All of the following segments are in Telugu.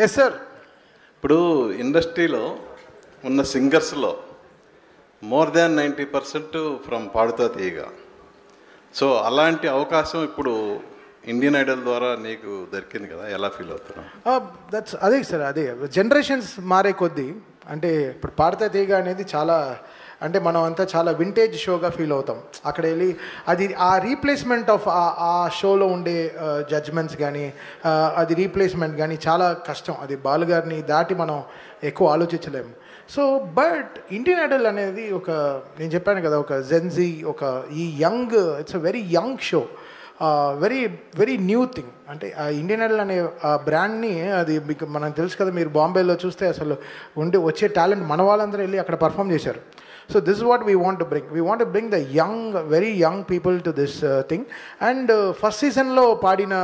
Yes sir. ఇప్పుడు ఇండస్ట్రీలో ఉన్న సింగర్స్లో మోర్ దాన్ 90% ఫ్రమ్ పాడుతా తీయగా. సో అలాంటి అవకాశం ఇప్పుడు ఇండియన్ ఐడల్ ద్వారా నీకు దొరికింది కదా, ఎలా ఫీల్ అవుతున్నావు? అదే సార్, అదే జనరేషన్స్ మారే కొద్దీ అంటే ఇప్పుడు పాడతా తీగ అనేది చాలా అంటే మనం అంతా చాలా వింటేజ్ షోగా ఫీల్ అవుతాం. అక్కడ వెళ్ళి అది ఆ రీప్లేస్మెంట్ ఆఫ్ ఆ షోలో ఉండే జడ్జ్మెంట్స్ కానీ అది రీప్లేస్మెంట్ కానీ చాలా కష్టం. అది బాలుగారిని దాటి మనం ఎక్కువ ఆలోచించలేము. సో బట్ ఇండియన్ ఐడల్ అనేది ఒక నేను చెప్పాను కదా ఒక జెన్జీ ఒక ఈ young it's a very young show, very very new thing. అంటే ఆ ఇండియన్ ఐడల్ అనే ఆ బ్రాండ్ని అది మీకు మనకు తెలుసు కదా, మీరు బాంబేలో చూస్తే అసలు వచ్చే టాలెంట్ మన వాళ్ళందరూ వెళ్ళి అక్కడ పర్ఫామ్ చేశారు. So this is what we want to bring. We want to bring the young, very young people to this thing. And first season lo paadina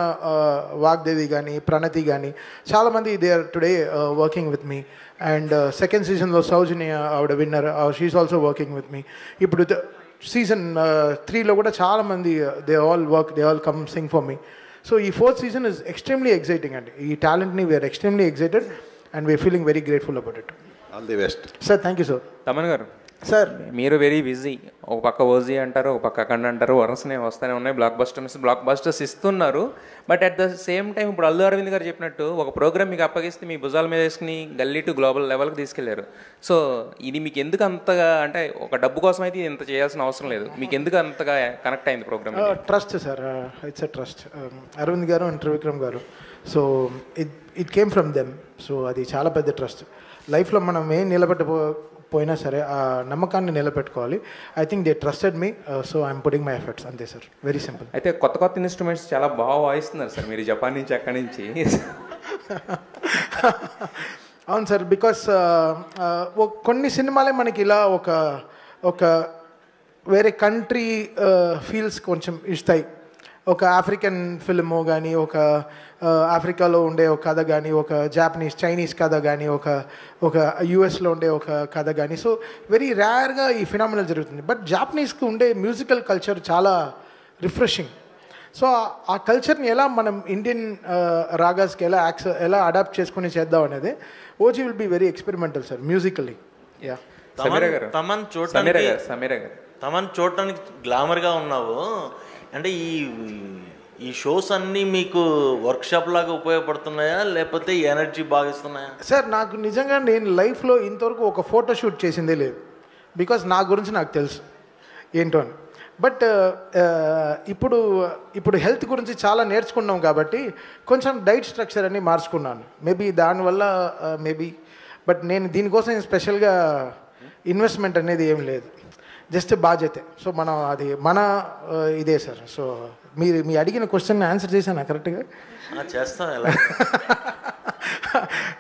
Vagdevi gani, Pranati gani, chaala mandi they are today working with me. And second season lo Saujanya avada winner, she is also working with me. Ippudu season 3 lo kuda chaala mandi they all work, they all come sing for me. So ee fourth season is extremely exciting and ee talent ni we are extremely excited and we are feeling very grateful about it. All the best. Sir, thank you sir. Taman garu sir, మీరు వెరీ బిజీ. ఒక పక్క ఓజీ అంటారు, ఒక పక్క అఖండ అంటారు, వరుసనే వస్తూనే ఉన్నాయి, బ్లాక్ బస్టర్స్ ఇస్తున్నారు. But at the same time ఇప్పుడు అల్లు అరవింద్ గారు చెప్పినట్టు ఒక ప్రోగ్రామ్ మీకు అప్పగిస్తే మీ భుజాల మీద వేసుకుని గల్లీ టు గ్లోబల్ లెవెల్కి తీసుకెళ్లారు. సో ఇది మీకు ఎందుకు అంతగా అంటే ఒక డబ్బు కోసం అయితే ఇంత చేయాల్సిన అవసరం లేదు, మీకు ఎందుకు అంతగా కనెక్ట్ అయింది programme? Trust sir, it's a trust. Aravind గారు అండ్ త్రివిక్రమ్ గారు, so it came from them. So అది చాలా పెద్ద ట్రస్ట్. లైఫ్లో మనం ఏం పోయినా సరే ఆ నమ్మకాన్ని నిలబెట్టుకోవాలి. I think they trusted me, so I'm putting my efforts, అంతే సార్, వెరీ సింపుల్. అయితే కొత్త ఇన్స్ట్రుమెంట్స్ చాలా బాగా వాయిస్తున్నారు సార్ మీరు, జపాన్ నుంచి అక్కడి నుంచి. అవును సార్, బికాస్ కొన్ని సినిమాలే మనకి ఇలా ఒక వేరే కంట్రీ ఫీల్స్ కొంచెం ఇస్తాయి. ఒక ఆఫ్రికన్ ఫిల్ము కానీ, ఒక ఆఫ్రికాలో ఉండే ఒక కథ కానీ, ఒక చైనీస్ కథ కానీ, ఒక యుఎస్లో ఉండే ఒక కథ కానీ. సో వెరీ రేర్గా ఈ ఫినామినల్ జరుగుతుంది. బట్ జాపనీస్కి ఉండే మ్యూజికల్ కల్చర్ చాలా రిఫ్రెషింగ్. సో ఆ కల్చర్ని ఎలా మనం ఇండియన్ రాగాస్కి ఎలా అడాప్ట్ చేసుకుని చేద్దాం అనేది OG will be very experimental sir musically. Yeah, Thaman చూడటానికి గ్లామర్గా ఉన్నావు అంటే ఈ షోస్ అన్నీ మీకు వర్క్షాప్ లాగా ఉపయోగపడుతున్నాయా లేకపోతే ఎనర్జీ బాగా ఇస్తున్నాయా? సార్ నాకు నిజంగా నేను లైఫ్లో ఇంతవరకు ఒక ఫోటో షూట్ చేసిందే లేదు, బికాస్ నా గురించి నాకు తెలుసు ఏంటో అని. బట్ ఇప్పుడు హెల్త్ గురించి చాలా నేర్చుకున్నాం కాబట్టి కొంచెం డైట్ స్ట్రక్చర్ అన్ని మార్చుకున్నాను. మేబీ దానివల్ల బట్ నేను దీనికోసం స్పెషల్గా ఇన్వెస్ట్మెంట్ అనేది ఏం లేదు, జస్ట్ బాధ్యతే. సో మనం అది మన ఇదే సార్. సో మీ అడిగిన క్వశ్చన్ ఆన్సర్ చేశాను కరెక్ట్గా? చేస్తాం.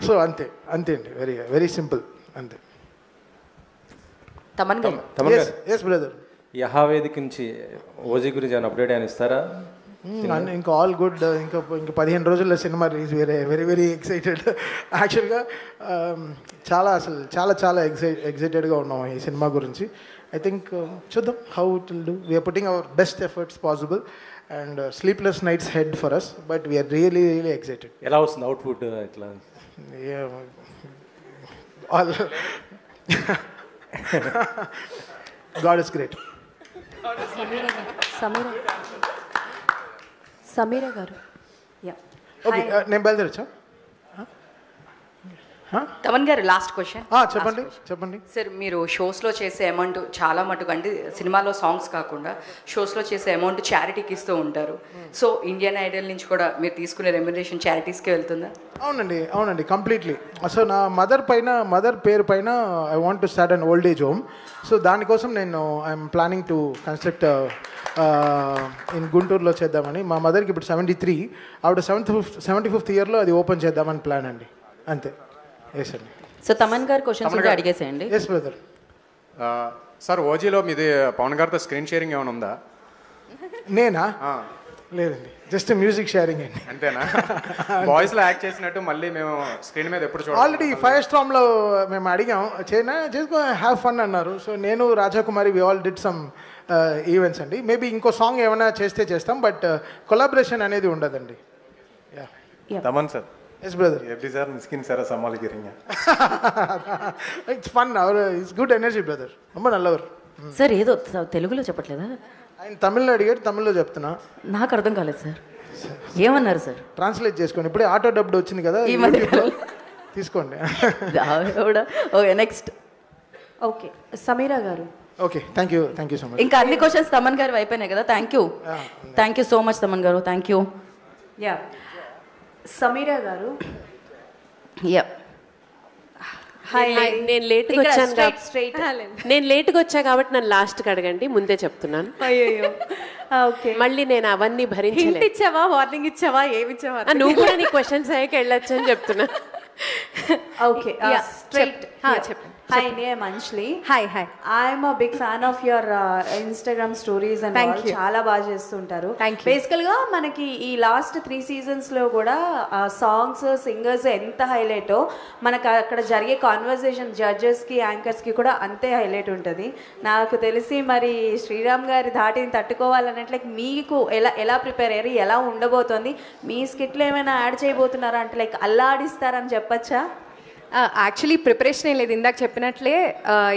సో అంతే అండి, వెరీ వెరీ సింపుల్, అంతే. ఎస్ బ్రదర్, యహావేదిక నుంచి ఓజీ గురించి ఏమైనా అప్డేట్ అని ఇస్తారా? ఇంకా ఆల్ గుడ్. ఇంకా 15 రోజుల్లో cinema release. Very very excited. యాక్చువల్గా చాలా ఎక్సైటెడ్గా ఉన్నాం ఈ సినిమా గురించి. I think చూద్దాం how it will do. We are putting our best efforts possible and sleepless nights ahead for us, but we are really excited. ఎలా వస్తుంది అవుట్పుట్ ఇట్లా? All God is great. Sameera గారు, యా, ఓకే, నేను బయలుదేరచ్చా? తమన్ గారు, లాస్ట్ క్వశ్చన్. చెప్పండి సార్, మీరు షోస్లో చేసే అమౌంట్ చాలా మటుకు అంటే సినిమాలో సాంగ్స్ కాకుండా షోస్లో చేసే అమౌంట్ చారిటీకి ఇస్తూ ఉంటారు. సో ఇండియన్ ఐడల్ నుంచి కూడా మీరు తీసుకునే రెమ్యునరేషన్ చారిటీస్కే వెళ్తుందా? అవునండి, కంప్లీట్లీ. సో నా మదర్ పేరు పైన I want to start an old age home. So దానికోసం నేను I'm planning to construct in గుంటూరులో చేద్దామని. మా మదర్కి ఇప్పుడు 73, ఆవిడ 75th ఇయర్లో అది ఓపెన్ చేద్దామని ప్లాన్ అండి, అంతే. ఎస్ అండి. సో తమన్ గారు క్వశ్చన్స్ ఉంటే అడిగేసేయండి. Yes brother. సార్, ఓజీలో మీది పవన్ గారితో స్క్రీన్ షేరింగ్ ఏమైనా ఉందా? నేనా? లేదండి, జస్ట్ మ్యూజిక్ షేరింగ్ అండి. అంతేనా? వాయిస్లో యాక్ట్ చేసినట్టు మళ్ళీ మేము స్క్రీన్ మీద ఎప్పుడు చూడాలి? ఆల్రెడీ ఫైర్ స్టార్మ్లో మేము అడిగాం, చేసుకో హ్యావ్ ఫన్ అన్నారు. సో నేను Rajakumari we all did some events అండి. మేబీ ఇంకో సాంగ్ ఏమైనా చేస్తాం, బట్ కొలాబరేషన్ అనేది ఉండదండి. Thaman sir, yes brother. எப்படி சார் மிஸ்கின் சாரை சமாளிக்கிறீங்க? It's fun, it's good energy brother, ரொம்ப நல்லவர். సార్ ఏదో తెలుగులో చెప్పట్లేదా? ఆయన తమిళ్లో అడిగాడు, తమిళ్లో చెప్తున్నా. నాకు అర్థం కాలేదు సార్, ఏమన్నారు సార్? ట్రాన్స్లేట్ చేసుకోండి, ఇప్పుడే ఆటో డబ్డ్ వచ్చింది కదా, ఈ మధ్య తీసుకోండి. Okay, next. ఓకే, సమీరా గారు. Okay, thank you so much. ఇంకా అన్ని క్వశ్చన్స్ తమన్ గారు అయిపోయినాయి కదా. Thank you so much Thaman గారు, థ్యాంక్ యూ. యా, సమీరా గారు. Yeah, hi. నేను లేట్గా వచ్చా కాబట్టి నన్ను లాస్ట్కి అడగండి, ముందే చెప్తున్నాను. అయ్యో, ఓకే. మళ్ళీ నేను అవన్నీ భరించలేదు. ఇచ్చావా, వార్నింగ్ ఇచ్చావా, ఏమి ఇచ్చావా? నువ్వు కూడా నీ క్వశ్చన్స్ అయ్యాక వెళ్ళొచ్చు అని చెప్తున్నా. ఓకే, స్ట్రైట్ చెప్పండి. Hi, I'm Anjali. Hi. I'm a big fan of your Instagram stories and all. చాలా బాగా చేస్తుంటారు. బేసికల్ గా మనకి ఈ లాస్ట్ 3 seasons లో కూడా సాంగ్స్, సింగర్స్ ఎంత హైలైట్, మనకు అక్కడ జరిగే కాన్వర్సేషన్ జడ్జెస్ కి, యాంకర్స్ కి కూడా అంతే హైలైట్ ఉంటుంది. నాకు తెలిసి మరి శ్రీరామ్ గారి ధాటిని తట్టుకోవాలన్నట్లయితే మీకు ఎలా ప్రిపేర్ అయ్యారు, ఎలా ఉండబోతోంది, మీ స్కిట్లు ఏమైనా యాడ్ చేయబోతున్నారా అంటే లైక్ అల్లాడిస్తారని చెప్పచ్చా? యాక్చువల్లీ ప్రిపరేషన్ ఏం లేదు, ఇందాక చెప్పినట్లే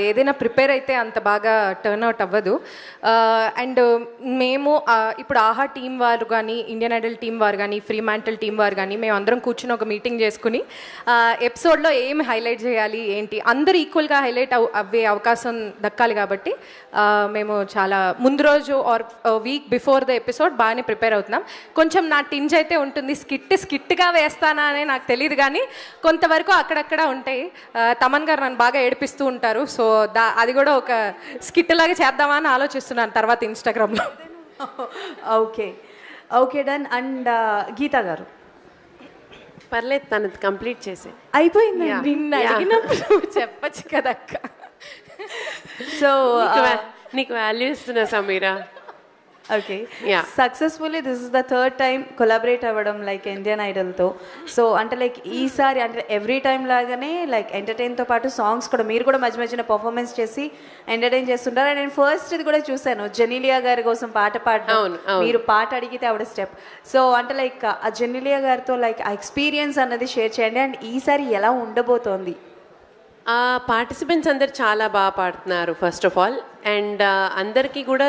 ఏదైనా ప్రిపేర్ అయితే అంత బాగా టర్న్ అవుట్ అవ్వదు. అండ్ మేము ఇప్పుడు ఆహా టీం వారు కానీ, ఇండియన్ ఐడల్ టీం వారు కానీ, ఫ్రీ మ్యాంటల్ టీం వారు కానీ, మేము అందరం కూర్చుని ఒక మీటింగ్ చేసుకుని ఎపిసోడ్లో ఏం హైలైట్ చేయాలి ఏంటి, అందరూ ఈక్వల్గా హైలైట్ అవ్వే అవకాశం దక్కాలి కాబట్టి మేము చాలా ముందు రోజు or week before the episode బాగానే ప్రిపేర్ అవుతున్నాం. కొంచెం నా టింజ్ అయితే ఉంటుంది, స్కిట్గా వేస్తానా అని నాకు తెలియదు, కానీ కొంతవరకు అక్కడక్కడ ఉంటాయి. తమన్ గారు నన్ను బాగా ఏడిపిస్తూ ఉంటారు, సో అది కూడా ఒక స్కిట్ లాగా చేద్దామా అని ఆలోచిస్తున్నాను తర్వాత ఇన్స్టాగ్రామ్లో. Okay done. అండ్ గీతా గారు. పర్లేదు, తనది కంప్లీట్ చేసే అయిపోయింది. నిన్ను అడిగినప్పుడు చెప్పచ్చు కదక్క. సో నీకు వాల్యూ ఇస్తున్నా Sameera. Okay, successfully this is the third time collaborate అవ్వడం లైక్ ఇండియన్ ఐడల్తో. సో అంటే లైక్ ఈసారి అంటే ఎవ్రీ టైం లాగానే లైక్ ఎంటర్టైన్తో పాటు సాంగ్స్ కూడా మీరు కూడా మధ్య మధ్యన పర్ఫార్మెన్స్ చేసి ఎంటర్టైన్ చేస్తుంటారు. అండ్ నేను ఫస్ట్ ఇది కూడా చూశాను, జెనీలియా గారి కోసం పాట పాడడం, మీరు పాట అడిగితే ఆవిడ స్టెప్. సో అంటే లైక్ ఆ జెనీలియా గారితో లైక్ ఆ ఎక్స్పీరియన్స్ అన్నది షేర్ చేయండి. అండ్ ఈసారి ఎలా ఉండబోతోంది? పార్టిసిపెంట్స్ అందరు చాలా బాగా పాడుతున్నారు ఫస్ట్ ఆఫ్ ఆల్. అండ్ అందరికీ కూడా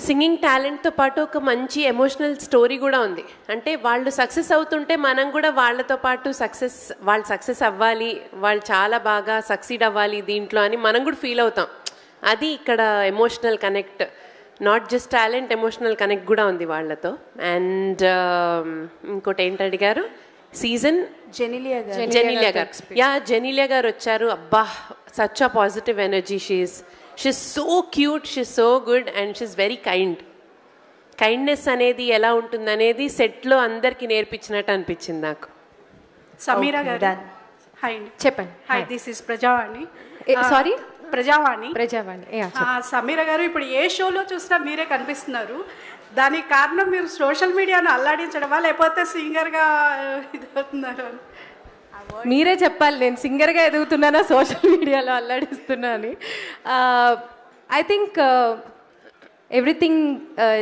సింగింగ్ టాలెంట్తో పాటు ఒక మంచి ఎమోషనల్ స్టోరీ కూడా ఉంది. అంటే వాళ్ళు సక్సెస్ అవుతుంటే మనం కూడా వాళ్ళతో పాటు వాళ్ళు సక్సెస్ అవ్వాలి, వాళ్ళు చాలా బాగా సక్సీడ్ అవ్వాలి దీంట్లో అని మనం కూడా ఫీల్ అవుతాం. అది ఇక్కడ emotional connect, not just talent, emotional connect కూడా ఉంది వాళ్ళతో. అండ్ ఇంకోటి ఏంటి అడిగారు? సీజన్ జెనీలియా గారు. జెనీలియా గారు వచ్చారు. అబ్బా, such a positive energy. She's so cute, she's so good and she's very kind. Kindness అనేది ఎలా ఉంటుందనేది సెట్లో అందరికీ నేర్పించినట్టు అనిపించింది నాకు. సమీరా గారు. హాయ్, చెప్పండి. Hi, this is Prajavani. Sorry, Prajavani. Sameera గారు, ఇప్పుడు ఏ షోలో చూసినా మీరే కనిపిస్తున్నారు. దానికి కారణం మీరు సోషల్ మీడియాను అల్లాడించడమా, లేకపోతే సింగర్గా ఇది అవుతున్నారు? మీరే చెప్పాలి, నేను సింగర్గా ఎదుగుతున్నానా సోషల్ మీడియాలో అల్లాడిస్తున్నా అని. I think everything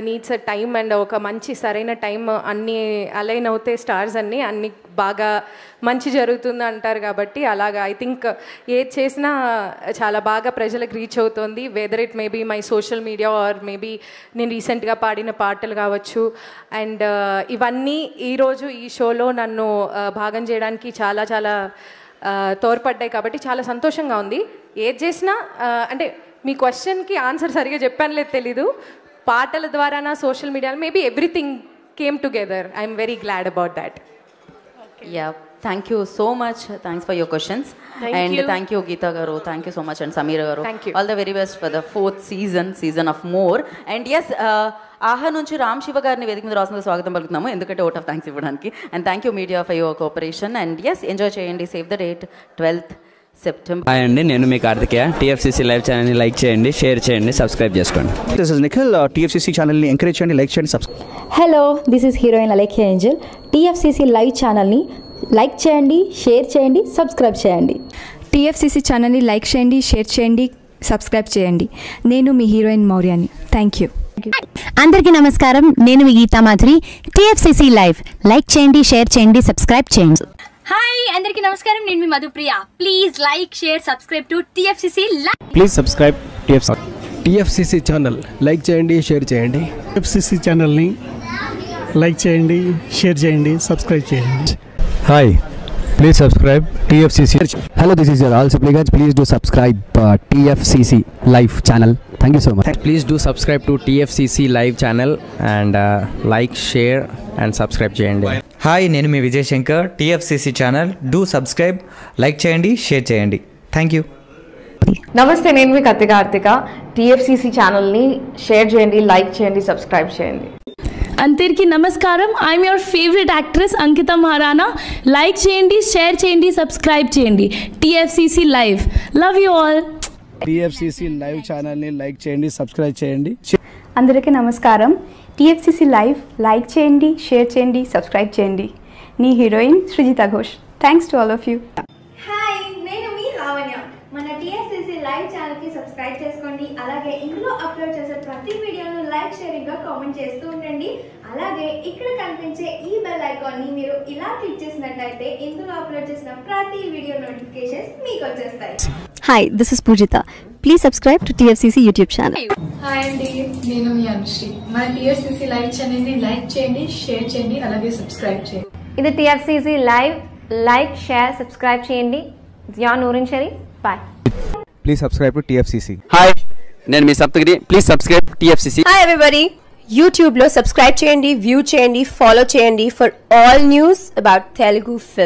needs a time and ఒక మంచి సరైన టైం అన్నీ అలైన్ అవుతే స్టార్స్ అన్నీ బాగా మంచి జరుగుతుంది అంటారు కాబట్టి అలాగా ఐ థింక్ ఏది చేసినా చాలా బాగా ప్రజలకు రీచ్ అవుతుంది. Whether it maybe my social media or maybe నేను రీసెంట్గా పాడిన పాటలు కావచ్చు. అండ్ ఇవన్నీ ఈరోజు ఈ షోలో నన్ను భాగం చేయడానికి చాలా చాలా తోడ్పడ్డాయి కాబట్టి చాలా సంతోషంగా ఉంది. ఏది చేసినా అంటే మీ క్వశ్చన్కి ఆన్సర్ సరిగా చెప్పాను లేదు తెలీదు, పాటల ద్వారానా social media maybe everything came together. I'm very glad about that. Yeah, thank you so much. Thanks for your questions. And thank you Geetha గారు, thank you so much. And Sameera గారు, all the very best for the 4th season of more. And yes, Aha నుంచి రామ్ శివ గారిని వేదిక మీద రాసిన స్వాగతం పలుకుతున్నాము, ఎందుకంటే ఓట్ ఆఫ్ థ్యాంక్స్ ఇవ్వడానికి. And thank you media for your cooperation. And yes, enjoy చేయండి. Save the date 12th September. Hi అండి, నేను మీ కార్తికేయ. TFCC లైవ్ ఛానల్ని లైక్ చేయండి, షేర్ చేయండి, సబ్స్క్రైబ్ చేసుకోండి. This is Nikhil. TFCC ఛానల్ని ఎంకరేజ్ చేయండి, లైక్ చేయండి, subscribe. Hello, this is heroine Alekhya Angel. TFCC live ఛానల్ని లైక్ చేయండి, షేర్ చేయండి, సబ్స్క్రైబ్ చేయండి. TFCC ఛానల్ని లైక్ చేయండి, షేర్ చేయండి, సబ్స్క్రైబ్ చేయండి. నేను మీ హీరోయిన్ మౌర్యాని. Thank you. అందరికీ నమస్కారం, నేను మీ Geetha Madhuri. TFCC live like చేయండి, షేర్ చేయండి, సబ్స్క్రైబ్ చేయండి. హాయ్ అందరికీ నమస్కారం, నేను మీ Madhupriya. Please like, share, subscribe to TFCC live. Please subscribe TFCC channel. Like చేయండి, షేర్ చేయండి. టీఎఫ్సీసీ ఛానల్ని లైక్ చేయండి, షేర్ చేయండి, సబ్స్క్రైబ్ చేయండి. Hi, please subscribe TFCC. Hello, this is your all supplicants. Please do subscribe TFCC live channel. Thank you so much. Please do subscribe to TFCC live channel and like, share and subscribe చేయండి. హాయ్, నేను మీ Vijay Shankar. TFCC channel do subscribe, like చేయండి, షేర్ చేయండి. Thank you. నమస్తే, నేను మీ కత్తి కార్తిక. TFCC ఛానల్ని షేర్ చేయండి, లైక్ చేయండి, సబ్స్క్రైబ్ చేయండి. అందరికీ నమస్కారం, I'm your favourite actress Ankita Maharana. Like చేయండి, షేర్ చేయండి, సబ్స్క్రైబ్ చేయండి. TFCC live, love you all. TFCC live ఛానల్ని లైక్ చేయండి, సబ్స్క్రైబ్ చేయండి. అందరికీ నమస్కారం, TFCC లైవ్ లైక్ చేయండి, షేర్ చేయండి, సబ్స్క్రైబ్ చేయండి. నీ heroine Srujitha Ghosh. Thanks to all of you. Hi, నేను మీ లావణ్య. మన TFCC లైవ్ ఛానల్కి సబ్స్క్రైబ్ చేసుకోండి. అలాగే ఇందులో అప్లోడ్ చేసే ప్రతి వీడియోను లైక్, షేరింగ్గా కామెంట్ చేస్తూ ఉండండి. అలాగే ఇక్కడ కనిపించే ఈ బెల్ ఐకాన్ని మీరు ఇలా క్లిక్ చేసినట్లయితే ఇందులో అప్లోడ్ చేసిన ప్రతి వీడియో నోటిఫికేషన్స్ మీకు వచ్చేస్తాయి. Hi, this is Poojitha. Please subscribe to TFCC YouTube channel. Hi అండి, నేను మీ అనుశ్రీ. మన TFCC లైవ్ ఛానల్ని లైక్ చేయండి, షేర్ చేయండి, అలాగే సబ్స్క్రైబ్ చేయండి. ఇది TFCC live, like, share, subscribe చేయండి. Zia Noorin Shari. Bye. Please subscribe to TFCC. Hi, నేను మీ Saptagiri. Please subscribe TFCC. Hi everybody, యూట్యూబ్లో సబ్స్క్రైబ్ చేయండి, వ్యూ చేయండి, ఫాలో చేయండి for all news about Telugu film.